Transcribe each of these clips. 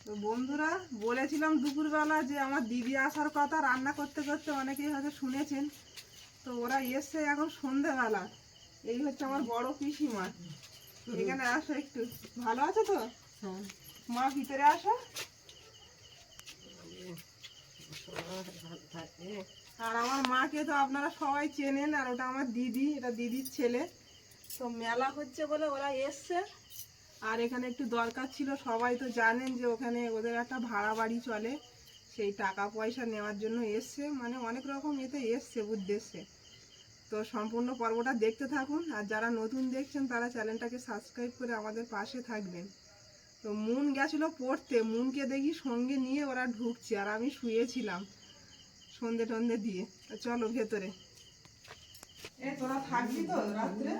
তো বন্ধুরা, বলেছিলাম দুপুরবেলা যে আমার দিদি আসার কথা, রান্না করতে করতে অনেকেই হয়তো শুনেছেন। তো ওরা এসছে এখন সন্ধেবেলা। এই হচ্ছে আমার বড় পিসিমা। এখানে আসো একটু। ভালো আছো তো? মা ভিতরে আসো। আর আমার মাকে তো আপনারা সবাই চেনেন, আর ওটা আমার দিদি, এটা দিদির ছেলে। তো মেলা হচ্ছে বলে ওরা এসছে। আর এখানে একটু দরকার ছিল, সবাই তো জানেন যে ওখানে ওদের একটা ভাড়া বাড়ি চলে, সেই টাকা পয়সা নেওয়ার জন্য এসছে, মানে অনেক রকম এতে এসছে উদ্দেশ্যে। তো সম্পূর্ণ পর্বটা দেখতে থাকুন, আর যারা নতুন দেখছেন তারা চ্যানেলটাকে সাবস্ক্রাইব করে আমাদের পাশে থাকবেন। তো মুন গেছিলো পড়তে, মুনকে দেখি সঙ্গে নিয়ে ওরা ঢুকছে, আর আমি শুয়েছিলাম সন্ধে টন্ধে দিয়ে। তো চলো ভেতরে। তোরা থাকবি তো রাত্রে?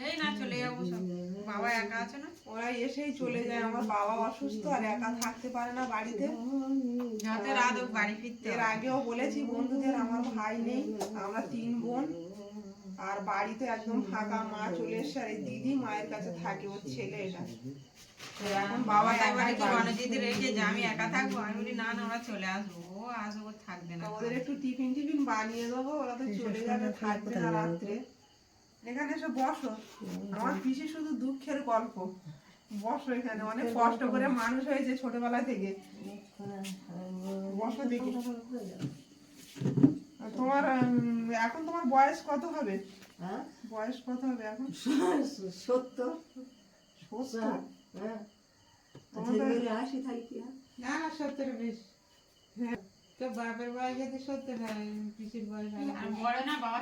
এই না, চলে যাবো সব। বাবা একা আছে না, ওরা এসেই চলে যায়। আমার বাবা অসুস্থ, আর একা থাকতে পারে না বাড়িতে। যত রাত হোক বাড়ি ফিরতে এর আগেও বলেছি বন্ধুদের, আমার ভাই নেই, আমরা 3 বোন। আর বাড়িতে একদম ফাঁকা, মা চলে এসছে, আর এই দিদি মায়ের কাছে থাকে, ওর ছেলে এটা। এখন বাবা একবারে কি রণজিৎ রেখে যে আমি একা থাকবো, আমি বলি না না ওরা চলে আসবো, ও আসবো, থাকবে না। ওদের একটু টিফিন টিফিন বানিয়ে দেবো, ওরা তো চলে যাবে, থাকবে না রাত্রে। এখানে এসে বসো, আমার পিসি শুধু দুঃখের গল্প। বসো এখানে, অনেক কষ্ট করে মানুষ হয়েছে ছোটবেলা থেকে। বসো দেখি। তোমার এখন তোমার বয়স কত হবে? বয়স কত হবে এখন? 70। 70? হ্যাঁ। না না, 70 বেশ। তো বাপের বয়স যদি 70 হয়, পিসির বয়স বড় না, বাবা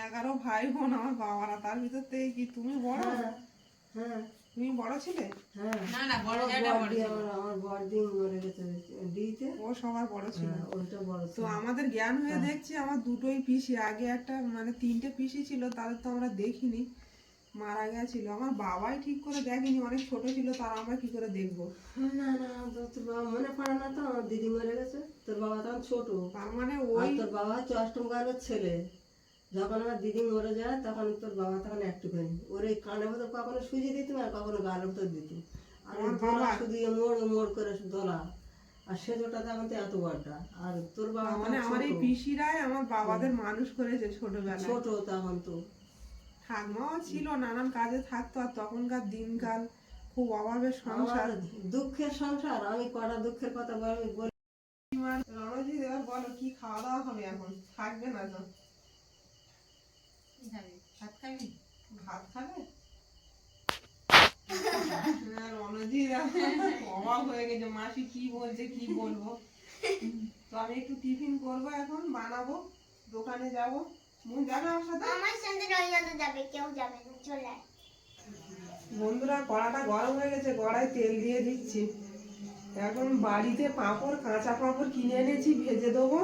11 ভাই বোন আমার বাবারা, তার ভিতর থেকে কি তুমি বড়? হ্যাঁ। তুমি বড় ছিলে? না না, বড় জায়গা বড় ছিল। আমার বড়দি মরে গেছে ডিতে। ও সবার বড় ছিল। ওইটা বড় তো আমাদের জ্ঞান হয়ে দেখছি আমার দুটোই পিসি। আগে একটা মানে 3টে পিসি ছিল, তাদের তো আমরা দেখিনি, মারা গেছিল। আমার বাবাই ঠিক করে দেখেনি, অনেক ছোট ছিল, তার আমরা কি করে দেখবো? না না, তোর বাবা মনে পড়ে না তো? আমার দিদি মরে গেছে, তোর বাবা তখন ছোট। তার মানে আর ওই তোর বাবা হচ্ছে অষ্টম গর্ভের ছেলে। যখন আমার দিদি মরে যায় তখন তোর বাবা তখন একটুখানি ওর এই কানের মতো কখনো সুজি দিত আর কখনো গালের মতো দিত। আর আমার দোলা বাবা শুধু মোড় মোড় করে দোলা, আর সেজোটা তখন তো এত বড়টা। আর তোর বাবা মানে আমার এই পিসিরাই আমার বাবাদের মানুষ করেছে ছোটবেলায়। ছোট তখন তো ঠাকমাও ছিল, নানান কাজে থাকতো, আর তখনকার দিনকাল খুব অভাবের সংসার, দুঃখের সংসার। আমি কটা দুঃখের কথা বলি। রণজিৎ এবার বলো কি খাওয়া দাওয়া হবে? এখন থাকবে না তো? ভাত খাবি? ভাত খাবে? রণজিৎ অবাক হয়ে গেছে, মাসি কি বলছে কি বলবো। তো আমি একটু টিফিন করবো, এখন বানাবো, দোকানে যাবো। মন যাবে আমার সাথে? আমার সঙ্গে রবিবারে যাবে, কেউ যাবে না, চলে আয়। বন্ধুরা, কড়াটা গরম হয়ে গেছে, কড়াই তেল দিয়ে দিচ্ছি। এখন বাড়িতে পাঁপড়, কাঁচা পাঁপড় কিনে এনেছি, ভেজে দেবো।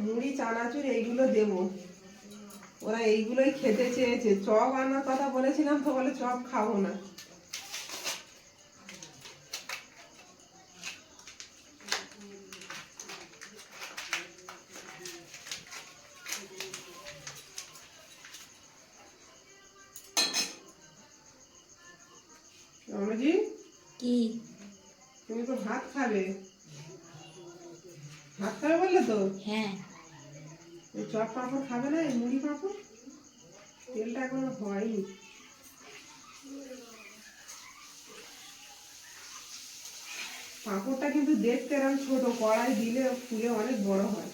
মুড়ি, চানাচুর এইগুলো দেবো। ওরা এইগুলোই খেতে চেয়েছে। চপ আনার কথা বলেছিলাম, তো বলে চপ খাবো না। রমজি, কি তুমি তো ভাত খাবে, ভাত খাবে বললে তো? হ্যাঁ, এই চপ পাঁপড় খাবে না? এই মুড়ি পাঁপড়, তেলটা এখনো হয়নি। পাঁপড়টা কিন্তু দেখতে এরকম ছোট, কড়াই দিলে ফুলে অনেক বড় হয়।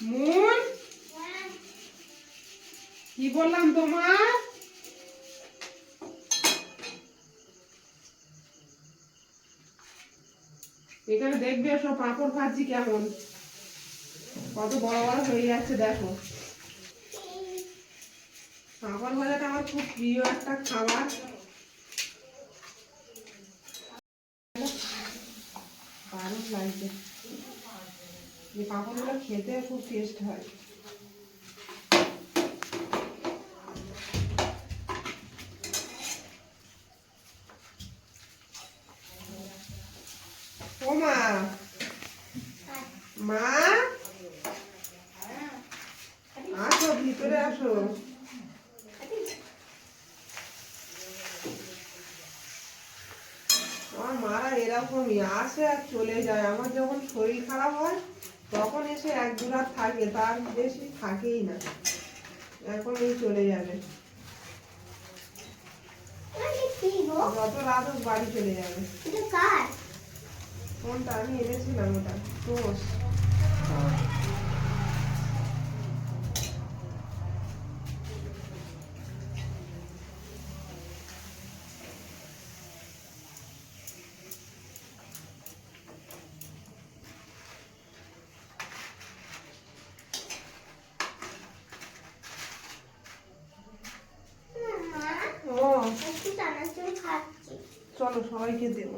মুন, কি বললাম তোমার? এখানে দেখবে সব পাঁপড় ভাজি কেমন, কত বড় বড় হয়ে যাচ্ছে দেখো। পাঁপড় ভাজাটা আমার খুব প্রিয় একটা খাবার। দারুণ লাগছে, এই পাঁপড়গুলো খেতে খুব টেস্ট হয়। ও মা, মা, আসো ভিতরে আসো। আমার মারা এরকমই আসে আর চলে যায়। আমার যখন শরীর খারাপ হয় তখন এসে 1-2 রাত থাকে, তার বেশি থাকেই না। এখন এই চলে যাবে, কি গো? যত রাত হোক বাড়ি চলে যাবে। এটা কার? কোনটা আমি এনেছিলাম, ওটা তোষ। মা, ও একটু চানাচুর খাচ্ছি। চলো সবাইকে দেবো।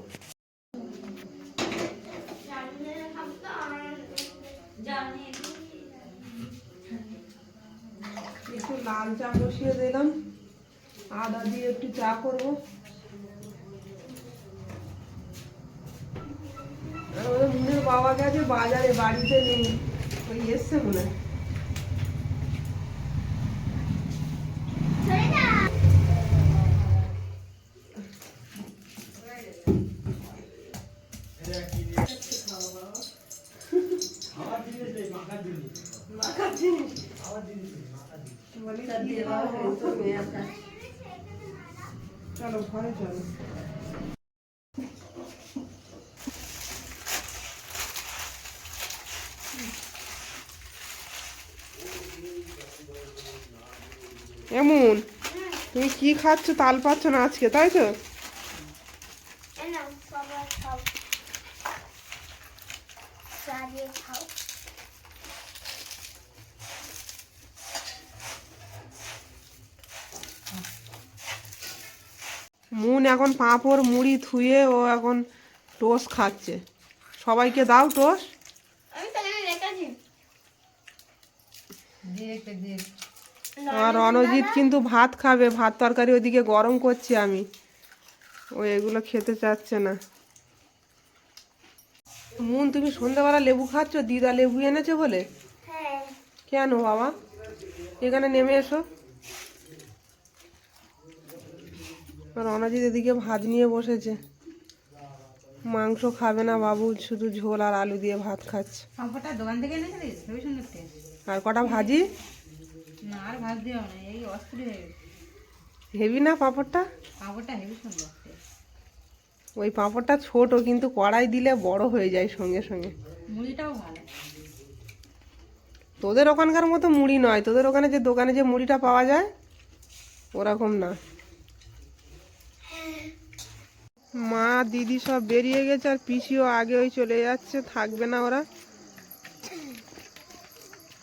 একটু লাল চা বসিয়ে দিলাম, আদা দিয়ে একটু চা করবো। আর ওদের মুনের বাবা গেছে বাজারে, বাড়িতে নেই, ওই এসছে মনে হয়। সরে যা। মাখার জিনিস বলে তার কি দিয়ে খাবো? বাবা তো মেয়ে আছে। চলো ঘরে চলো। এমন তুমি কি খাচ্ছ? তাল পাচ্ছ না আজকে, তাই তো? এই নাও, সবাই খাও। চা দিয়ে খাও। মুন এখন পাঁপড় মুড়ি থুয়ে ও এখন টোস্ট খাচ্ছে। সবাইকে দাও টোস্ট। আমি তো এখানে রেখেছি। দিয়ে আর রণজিৎ কিন্তু ভাত খাবে, ভাত তরকারি ওদিকে গরম করছি আমি, ও এগুলো খেতে চাচ্ছে না। মুন তুমি সন্ধ্যাবেলা লেবু খাচ্ছ? দিদা লেবু এনেছে বলে? হ্যাঁ। কেন বাবা? এখানে নেমে এসো। রণজিৎ এদিকে ভাত নিয়ে বসেছে, মাংস খাবে না বাবু, শুধু ঝোল আর আলু দিয়ে ভাত খাচ্ছে। পাঁপড়টা দোকান থেকে এনেছিলিস? খুবই সুন্দর টেস্ট। আর কটা ভাজি? না আর ভাত দিও না, এই অস্থির হয়ে গেছে। হেভি না পাঁপড়টা? পাঁপড়টা হেবি সুন্দর taste। ওই পাঁপড়টা ছোট, কিন্তু কড়াই দিলে বড় হয়ে যায় সঙ্গে সঙ্গে। মুড়িটাও ভালো। তোদের ওখানকার মতো মুড়ি নয়, তোদের ওখানে যে দোকানে যে মুড়িটা পাওয়া যায় ওরকম না। মা দিদি সব বেরিয়ে গেছে, আর পিসিও আগে ওই চলে যাচ্ছে, থাকবে না ওরা।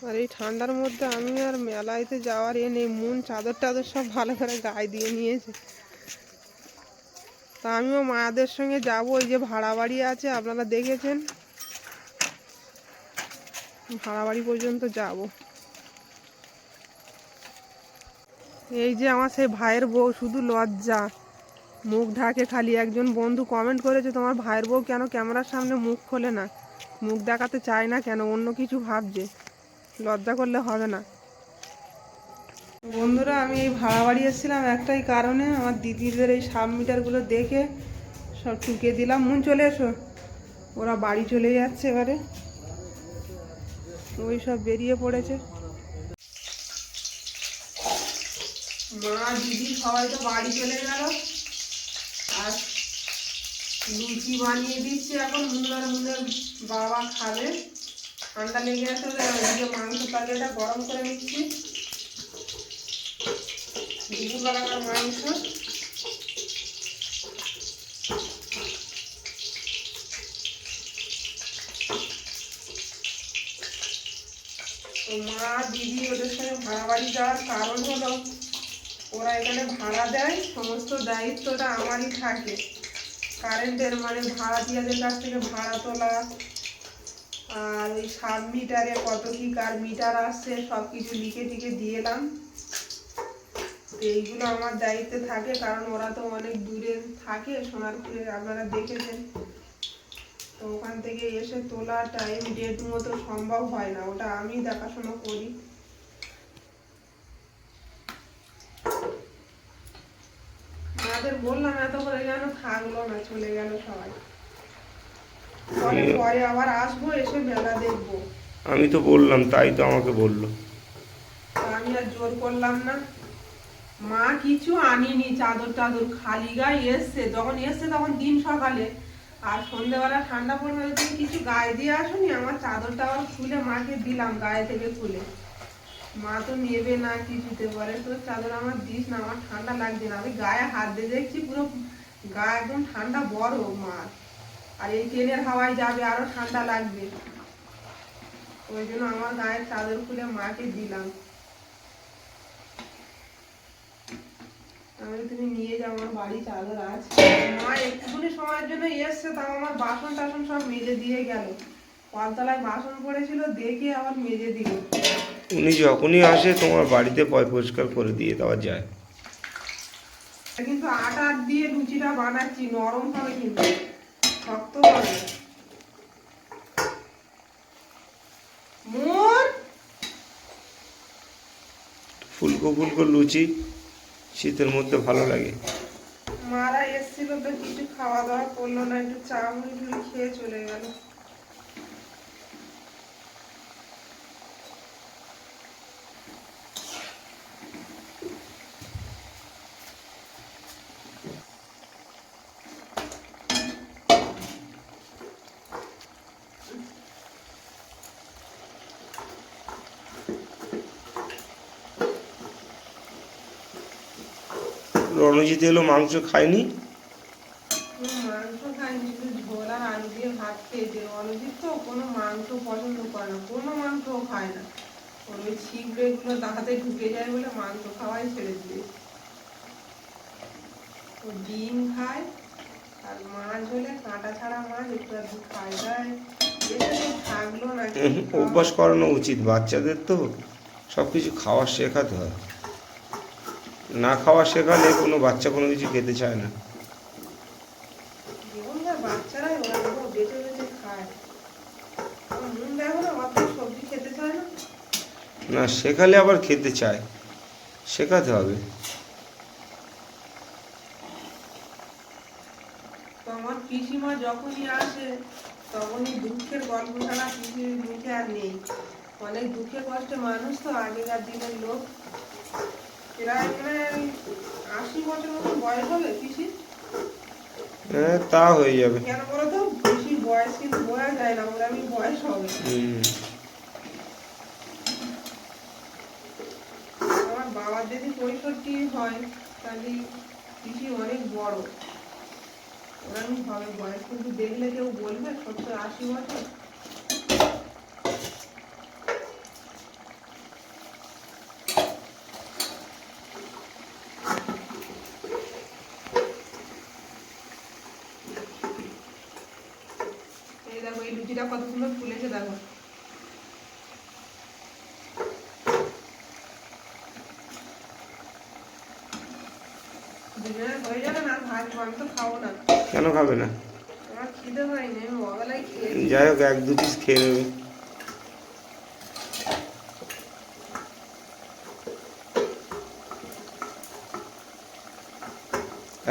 আর এই ঠান্ডার মধ্যে আমি আর মেলাইতে যাওয়ার নেই। মুন চাদর টাদর সব ভালো করে গায়ে দিয়ে নিয়েছে, তা আমিও মাদের সঙ্গে যাব। ওই যে ভাড়া বাড়ি আছে, আপনারা দেখেছেন, ভাড়া বাড়ি পর্যন্ত যাব। এই যে আমার সেই ভাইয়ের বউ, শুধু লজ্জা, মুখ ঢাকে খালি। একজন বন্ধু কমেন্ট করেছে, তোমার ভাইয়ের বউ কেন ক্যামেরার সামনে মুখ খোলে না, মুখ দেখাতে চায় না কেন, অন্য কিছু ভাবছে, লজ্জা করলে হবে না। বন্ধুরা আমি এই ভাড়া বাড়ি এসেছিলাম একটাই কারণে, আমার দিদিদের এই সাবমিটারগুলো দেখে সব টুকে দিলাম। মুন চলে এসো, ওরা বাড়ি চলে যাচ্ছে এবারে, ওই সব বেরিয়ে পড়েছে। মা দিদি সবাই তো বাড়ি চলে গেল, আর লুচি বানিয়ে দিচ্ছে এখন। মুনের বাবা খাবে, ঠান্ডা লেগে আছে, ওইদিকে মাংস তরকারিটা গরম করে নিচ্ছি, দুপুরবেলাকার মাংস। তো মা দিদি ওদের সঙ্গে ভাড়া বাড়ি যাওয়ার কারণ হলো, ওরা এখানে ভাড়া দেয়, সমস্ত দায়িত্বটা আমারই থাকে। কারেন্টের মানে ভাড়াটিয়াদের কাছ থেকে ভাড়া তোলা, আর ওই সাবমিটারে কত কি কার মিটার আসছে সব কিছু লিখে টিকে দিয়ে এলাম। তো এইগুলো আমার দায়িত্বে থাকে, কারণ ওরা তো অনেক দূরে থাকে, সোনারপুরে আপনারা দেখেছেন। তো ওখান থেকে এসে তোলা টাইম ডেট মতো সম্ভব হয় না, ওটা আমি দেখাশোনা করি। মাদের বললাম এত করে যেন থাকলো না, চলে গেল সবাই। পরে আবার আসবো, এসে মেলা দেখবো। আমি তো বললাম, তাই তো আমাকে বললো। আমি আর জোর করলাম না। মা কিছু আনিনি, চাদর টাদর খালি গায়ে এসছে। যখন এসছে তখন দিন সকালে, আর সন্ধ্যেবেলা ঠান্ডা পড়বে, তুমি কিছু গায়ে দিয়ে আসোনি। আমার চাদরটা আবার খুলে মাকে দিলাম, গায়ে থেকে খুলে। মা তো নেবে না কিছুতে, বলে তোর চাদর আমার দিস না, আমার ঠান্ডা লাগছে না। আমি গায়ে হাত দিয়ে দেখছি পুরো গা একদম ঠান্ডা বরফ মার। আর এই ট্রেনের হাওয়ায় যাবে, আরো ঠান্ডা লাগবে। ওই জন্য আমার গায়ের চাদর খুলে মাকে দিলাম। আমি তুমি নিয়ে যাও, আমার বাড়ি চাদর আছে। মা একটুখানি সময়ের জন্য এসছে, তাও আমার বাসন টাসন সব মেজে দিয়ে গেল। কলতলায় বাসন পড়েছিল, দেখে আবার মেজে দিল। উনি যখনই আসে তোমার বাড়িতে পয় পরিষ্কার করে দিয়ে দেওয়া যায়। কিন্তু আটা দিয়ে লুচিটা বানাচ্ছি, নরম হবে কিন্তু, শক্ত হবে। মোর ফুলকো ফুলকো লুচি শীতের মধ্যে ভালো লাগে। মারা এসেছিল তো কিছু খাওয়া দাওয়া করলো না, একটু চা মুড়ি খেয়ে চলে গেল। রণজিৎ এলো, মাংস খায়নি। মাংস খাইনি, শুধু ঝোল আর আলু দিয়ে ভাত খেয়েছে। অনুজিৎ তো কোনো মাংস পছন্দ করে না, কোনো মাংসও খায় না। ওর ওই ছিপড়ে গুলো দাঁতে ঢুকে যায় বলে মাংস খাওয়াই ছেড়ে দিয়েছে। ও ডিম খায়, আর মাছ হলে কাঁটা ছাড়া মাছ একটু আধটু খায়। যায় এসে তো থাকলো না। অভ্যাস করানো উচিত, বাচ্চাদের তো সব কিছু খাওয়া শেখাতে হয়। না খাওয়া শেখালে কোনো বাচ্চা কোনো কিছু খেতে চায় না। জীবনকার বাচ্চারাই ওরা পুরো বেঁচে বেঁচে খায়। আমার নুন দেখো না, অত সবজি খেতে চায় না। না শেখালে আবার খেতে চায়, শেখাতে হবে। তো আমার পিসিমা যখনই আসে তখনই দুঃখের গল্প ছাড়া পিসির মুখে আর নেই। অনেক দুঃখে কষ্টে মানুষ তো, আগেকার দিনের লোক। প্রায় মানে 80 বছর মতো বয়স হবে পিসির। হ্যাঁ তা হয়ে যাবে। কেন বলো তো, বেশি বয়স কিন্তু বোঝা যায় না, ওরা আমি বয়স হবে। আমার বাবার যদি 65 হয়, তাহলে পিসি অনেক বড়। ওরকম হবে বয়স, কিন্তু দেখলে কেউ বলবে 70-80 বছর। এই দেখো, এই লুচিটা কত সুন্দর ফুলেছে দেখো। দুজনে হয়ে যাবে না, ভাত মাংস খাবো না। কেন খাবে না? আমার খিদে হয়নি, আমি ওবেলায় খেয়েছি। যাই হোক, 1-2 পিস খেয়ে নেবে।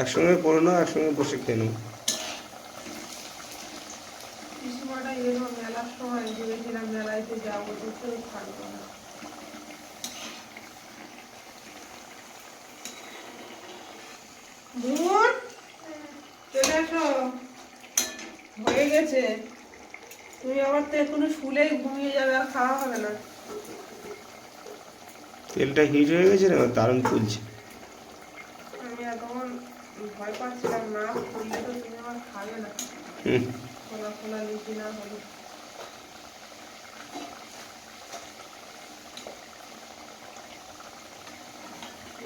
একসঙ্গে করে নাও, একসঙ্গে বসে খেয়ে নেবো। পিসিমাটা এলো মেলার সময়, ভেবেছিলাম মেলাইতে যাবো, তো কেউ থাকবো না। বোন, চলে এসো, হয়ে গেছে। তুমি আবার তো এখনো শুলেই ঘুমিয়ে যাবে, আর খাওয়া হবে না। তেলটা হিট হয়ে গেছে না, দারুণ ফুলছে। আমি এতক্ষণ ভয় পাচ্ছিলাম, না ফুললে তো তুমি আমার খাবে না। খোলা খোলা লুচি না হলে।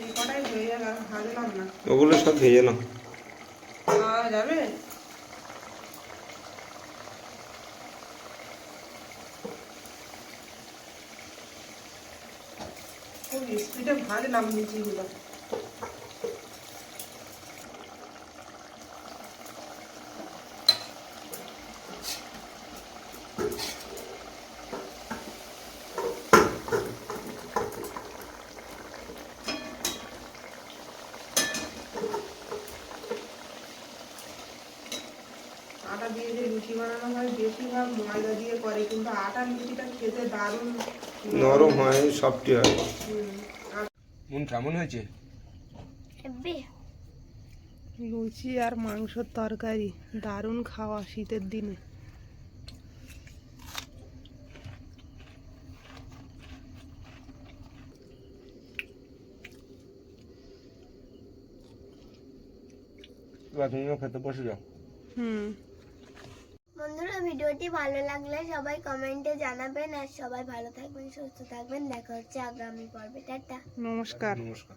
এই কটাই হয়ে যাবে, আর ভাজলাম না। ওগুলো সব ভেজে নাও। খাওয়া যাবে? খুব স্পিডে ভাজলাম লুচিগুলো। বেশিরভাগ ময়দা দিয়ে করে, কিন্তু আটার লুচিটা খেতে দারুণ নরম হয়, সফটি হয়। হুম। মন কেমন হয়েছে? হেব্বি। লুচি আর মাংসর তরকারি দারুণ খাওয়া শীতের দিনে। এবার তুমিও খেতে বসে যাও। হুম। বন্ধুরা, ভিডিওটি ভালো লাগলে সবাই কমেন্টে জানাবেন, আর সবাই ভালো থাকবেন, সুস্থ থাকবেন। দেখা হচ্ছে আগামী পর্বে। টাটা। নমস্কার। নমস্কার।